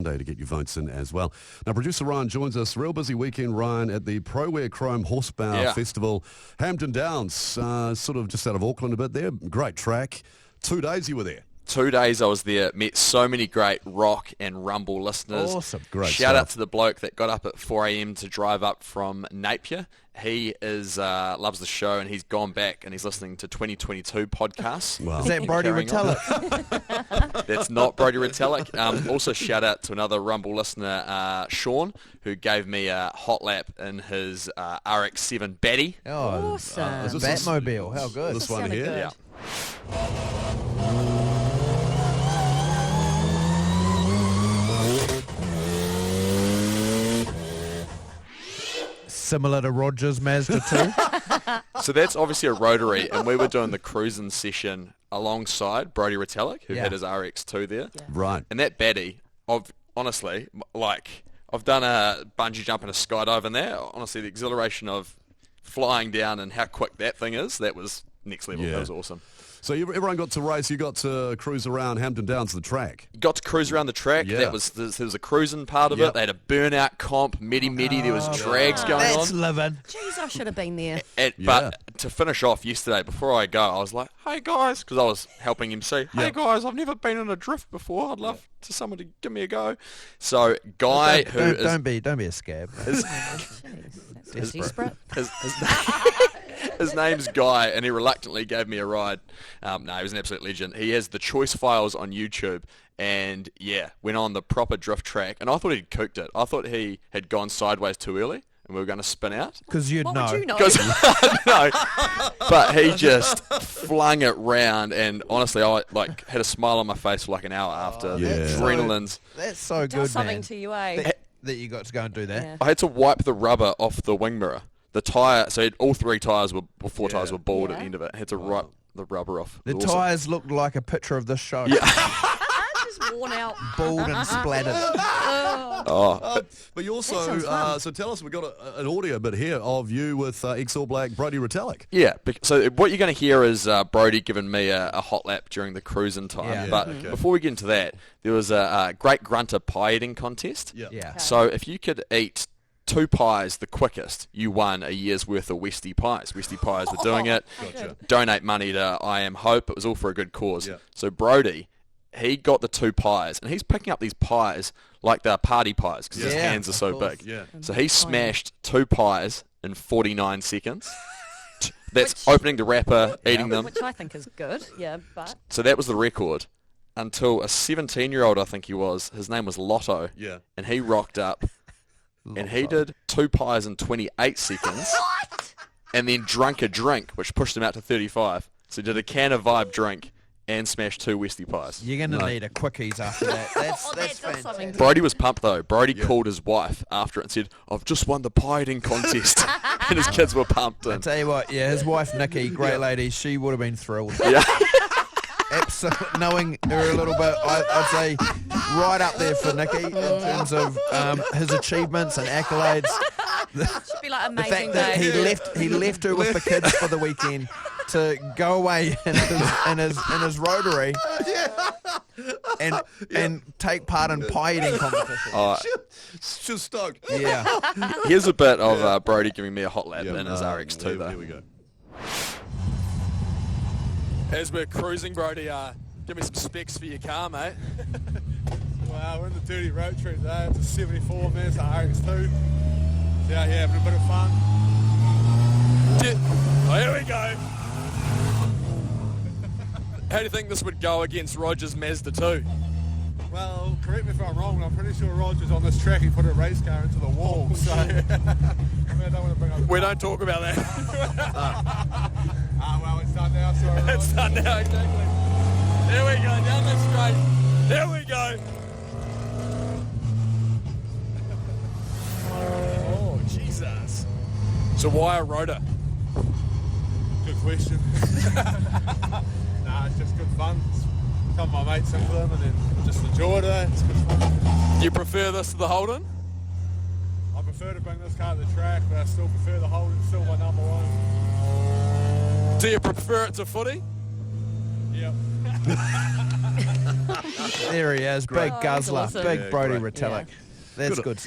today to get your votes in as well. Now, producer Ryan joins us. Real busy weekend, Ryan, at the ProWear Chrome Horsepower Festival. Hampton Downs, sort of just out of Auckland a bit there. Great track. 2 days you were there. 2 days I was there, met so many great rock and rumble listeners. Awesome. Great Shout stuff. out to the bloke that got up at 4 a.m. to drive up from Napier. He is loves the show, and he's gone back and he's listening to 2022 podcasts. Wow. Is that Brody Carrying on. Retallick? That's not Brody Retallick. Also shout out to another rumble listener, Sean, who gave me a hot lap in his RX-7 Batty. Oh, Awesome. Is this Batmobile. How good. This one sounded here? good. Yeah. Similar to Rogers Mazda 2. So that's obviously a rotary, and we were doing the cruising session alongside Brody Retallick, who had his RX-2 there. Yeah. Right. And that baddie, honestly, I've done a bungee jump and a skydive in there. Honestly, the exhilaration of flying down and how quick that thing is, that was next level. Yeah. That was awesome. So everyone got to race. You got to cruise around Hampton Downs, the track. Got to cruise around the track. Yeah. There was a cruising part of Yep. it. They had a burnout comp, medi. There was drags going That's on. living. Jeez, I should have been there. But to finish off yesterday, before I go, I was like, hey guys, because I was helping him see, hey guys, I've never been in a drift before. I'd love to someone to give me a go. So Guy, Don't be a scab. Jeez, that's desperate. His name's Guy, and he reluctantly gave me a ride. No, he was an absolute legend. He has the Choice Files on YouTube, and went on the proper drift track. And I thought he'd cooked it. I thought he had gone sideways too early, and we were going to spin out. Because you'd What know. would you know? No, but he just flung it round, and honestly, I had a smile on my face for like an hour after. The Yeah. adrenaline's. That's so It good, does something man. to you, eh? That you got to go and do that. Yeah. I had to wipe the rubber off the wing mirror. The tyre, so all three tyres or four tyres were bald at the end of it. I had to wipe the rubber off. The It was awesome. tyres looked like a picture of this show. Just worn out. Bald and splattered. But you also, That sounds fun. so tell us, we've got an audio bit here of you with ex-All Black Brody Retallick. Yeah, so what you're going to hear is Brody giving me a hot lap during the cruising time. Yeah. But Okay. before we get into that, there was a great grunter pie eating contest. Yeah. So if you could eat 2 pies the quickest, you won a year's worth of Westie Pies. Westie Pies were doing it. Gotcha. Donate money to I Am Hope. It was all for a good cause. Yeah. So Brody, he got the 2 pies, and he's picking up these pies like they're party pies because his Yeah, hands are so of course. big. Yeah. So he smashed 2 pies in 49 seconds. That's Which- opening the wrapper, eating them. Which I think is good, yeah, but... So that was the record until a 17-year-old, I think he was, his name was Lotto, Yeah. and he rocked up and he did 2 pies in 28 seconds and then drunk a drink, which pushed him out to 35. So he did a can of Vibe drink and smashed 2 Westie Pies. You're going to need a quickies after that. That's that does fantastic. something to Brody was pumped though. Brody called his wife after it and said, I've just won the pie eating contest. And his kids were pumped. I And tell you what, his wife Nikki, great lady, she would have been thrilled. yeah. Absolutely, knowing her a little bit, I'd say right up there for Nikki in terms of his achievements and accolades. Should be like The amazing fact that day. he left her with the kids for the weekend to go away in his rotary and take part in pie eating competition. Just stoked. Yeah. Here's a bit of Brody giving me a hot lap Yeah. in his RX-2 though. Here we go. As we're cruising, Brody, give me some specs for your car, mate. Wow, we're in the dirty road trip there. It's a 74 minutes RX2. So out here having a bit of fun. Oh, here we go. How do you think this would go against Rogers Mazda 2? Well, correct me if I'm wrong, but I'm pretty sure Rogers on this track he put a race car into the wall. So I mean, I don't want to bring up the We don't talk about that. well, it's done now. So It's done now, exactly. Here we go, down the straight. Here we go. Oh, Jesus. So why a rotor? Good question. Nah, it's just good fun. Come my mates into them and then just enjoy it. It's good fun. Do you prefer this to the Holden? I prefer to bring this car to the track, but I still prefer the Holden, still my number one. Do you prefer it to footy? Yep. There he is, big Oh, guzzler, awesome. big Yeah, Brody great. Retallick. That's Good. good